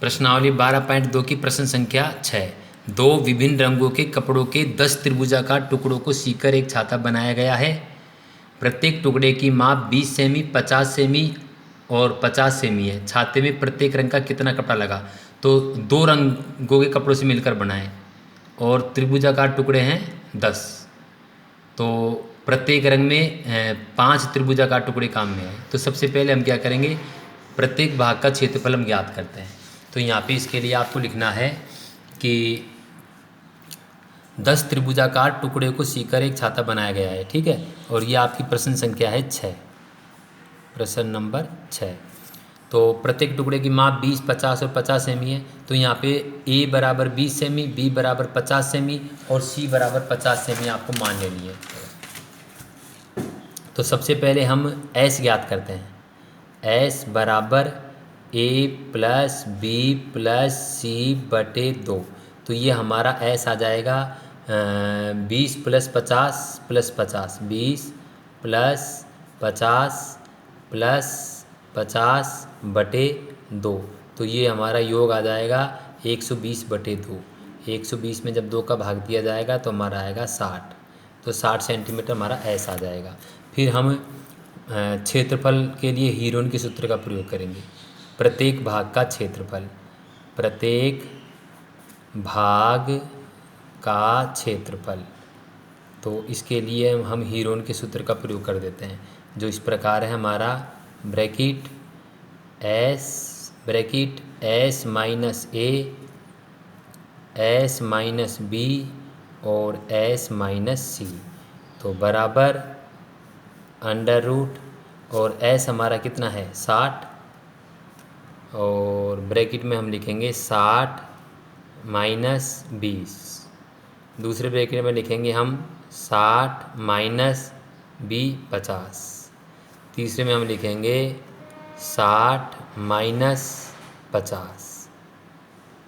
प्रश्नावली 12.2 की प्रश्न संख्या 6। दो विभिन्न रंगों के कपड़ों के 10 त्रिभुजाकार टुकड़ों को सीकर एक छाता बनाया गया है। प्रत्येक टुकड़े की माप 20 सेमी, 50 सेमी और 50 सेमी है। छाते में प्रत्येक रंग का कितना कपड़ा लगा? तो दो रंगों के कपड़ों से मिलकर बनाए और त्रिभुजाकार टुकड़े हैं 10। तो प्रत्येक रंग में 5 त्रिभुजाकार टुकड़े काम में है। तो सबसे पहले हम क्या करेंगे, प्रत्येक भाग का क्षेत्रफल हम ज्ञात करते हैं। तो यहाँ पे इसके लिए आपको लिखना है कि 10 त्रिभुजाकार टुकड़े को सीकर एक छाता बनाया गया है, ठीक है। और ये आपकी प्रश्न संख्या है 6, प्रश्न नंबर 6। तो प्रत्येक टुकड़े की माप 20, 50 और 50 सेमी है। तो यहाँ पे A बराबर 20 सेमी, B बराबर 50 सेमी और C बराबर 50 सेमी आपको मान लेनी है। तो सबसे पहले हम S ज्ञात करते हैं। S बराबर A plus B plus C बटे 2। तो ये हमारा S आ जाएगा 20 प्लस 50 प्लस 50, 20 प्लस 50 प्लस 50 बटे 2। तो ये हमारा योग आ जाएगा 120 बटे 2। 120 में जब 2 का भाग दिया जाएगा तो हमारा आएगा 60। तो 60 सेंटीमीटर हमारा S आ जाएगा। फिर हम क्षेत्रफल के लिए हीरोन के सूत्र का प्रयोग करेंगे। प्रत्येक भाग का क्षेत्रफल, प्रत्येक भाग का क्षेत्रफल। तो इसके लिए हम हीरोन के सूत्र का प्रयोग कर देते हैं, जो इस प्रकार है हमारा bracket S minus A, S minus B और S माइनस C। तो बराबर अंडर रूट और S हमारा कितना है 60, और ब्रैकेट में हम लिखेंगे 60 माइनस 20। दूसरे ब्रैकेट में लिखेंगे हम 60 माइनस B 50। तीसरे में हम लिखेंगे 60 माइनस 50।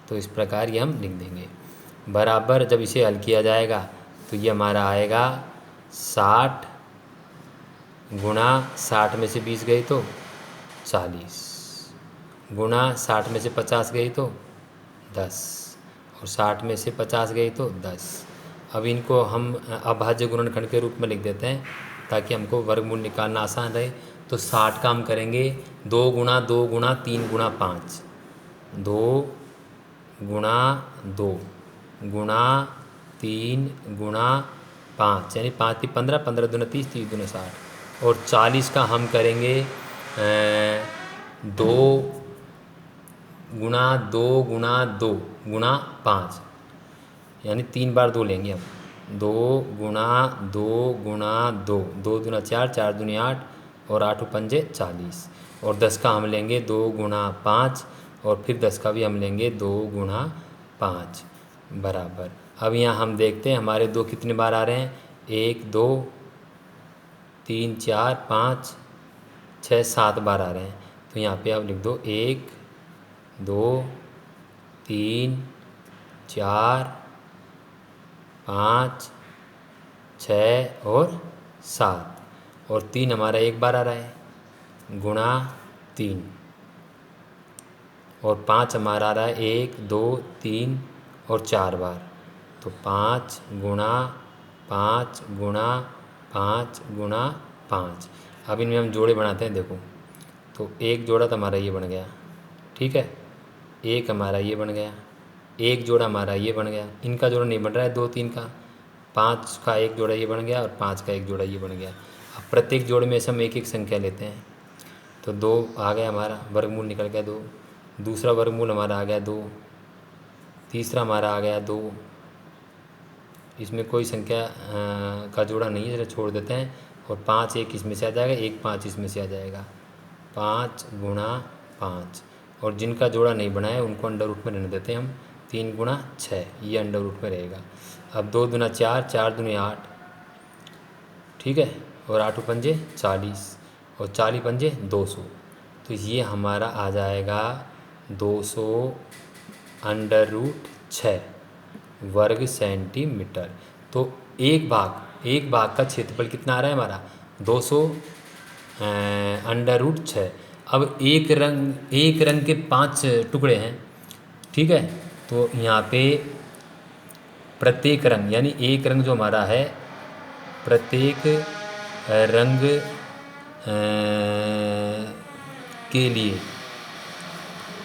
तो इस प्रकार ये हम लिख देंगे। बराबर जब इसे हल किया जाएगा तो ये हमारा आएगा 60 गुणा 60 में से 20 गई तो 40, गुणा 60 में से 50 गई तो 10, और 60 में से 50 गई तो 10। अब इनको हम अभाज्य गुणनखंड के रूप में लिख देते हैं ताकि हमको वर्गमूल निकालना आसान रहे। तो 60 का हम करेंगे 2 गुणा 2 गुणा 3 गुणा 5, 2 गुणा 2 गुणा 3 गुणा 5, यानी 5 × 15, 15 दूना 30, 30 दूना 60। और 40 का हम करेंगे 2 गुणा 2 गुणा 2 गुणा 5, यानी 3 बार 2 लेंगे हम। 2 गुणा 2 गुणा 2, 2 दूना 4, 4 दूनी 8 और 8 पंजे 40। और 10 का हम लेंगे 2 गुणा 5 और फिर 10 का भी हम लेंगे 2 गुणा 5 बराबर। अब यहाँ हम देखते हैं हमारे 2 कितने बार आ रहे हैं, 1 2 3 4 5 6 7 बार आ रहे हैं। तो यहाँ पे आप लिख दो 1 2 3 4 5 6 और 7, और 3 हमारा एक बार आ रहा है गुणा 3, और 5 हमारा आ रहा है 1 2 3 और 4 बार। तो 5 गुणा 5 गुणा 5 गुणा 5। अब इनमें हम जोड़े बनाते हैं, देखो। तो एक जोड़ा तो हमारा ये बन गया, ठीक है। एक हमारा ये बन गया, एक जोड़ा हमारा ये बन गया। इनका जोड़ा नहीं बन रहा है 2 3 का। 5 का एक जोड़ा ये बन गया और 5 का एक जोड़ा ये बन गया। अब प्रत्येक जोड़े में से हम एक एक संख्या लेते हैं। तो 2 आ गया हमारा, वर्गमूल निकल गया 2। दूसरा वर्गमूल हमारा आ गया 2। तीसरा हमारा आ गया 2। इसमें कोई संख्या का जोड़ा नहीं है, जरा छोड़ देते हैं। और 5 1 इसमें से आ जाएगा, 1 5 इसमें से आ जाएगा। 5 गुणा 5, और जिनका जोड़ा नहीं बना है उनको अंडर रूट में रहने देते हैं हम। 3 गुणा 6, ये अंडर रूट में रहेगा। अब 2 दूना 4, 4 दूनी 8, ठीक है। और 8 पंजे 40 और 40 पंजे 200। तो ये हमारा आ जाएगा 200 अंडर रूट 6 वर्ग सेंटीमीटर। तो एक भाग का क्षेत्रफल कितना आ रहा है हमारा 200 अंडर रूट 6। अब एक रंग के 5 टुकड़े हैं, ठीक है। तो यहाँ पे प्रत्येक रंग यानी एक रंग जो हमारा है, प्रत्येक रंग के लिए,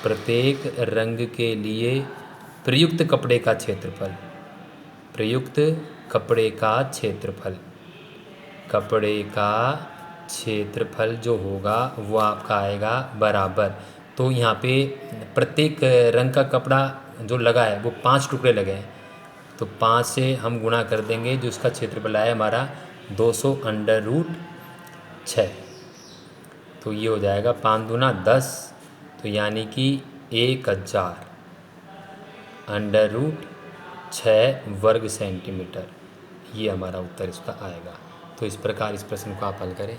प्रत्येक रंग के लिए प्रयुक्त कपड़े का क्षेत्रफल, प्रयुक्त कपड़े का क्षेत्रफल, कपड़े का क्षेत्रफल जो होगा वो आपका आएगा बराबर। तो यहाँ पे प्रत्येक रंग का कपड़ा जो लगा है वो 5 टुकड़े लगे हैं, तो 5 से हम गुणा कर देंगे, जो उसका क्षेत्रफल आया हमारा 200√6। तो ये हो जाएगा 5 दूना 10, तो यानी कि 1000 √6 वर्ग सेंटीमीटर, ये हमारा उत्तर इसका आएगा। तो इस प्रकार इस प्रश्न को आप हल करें।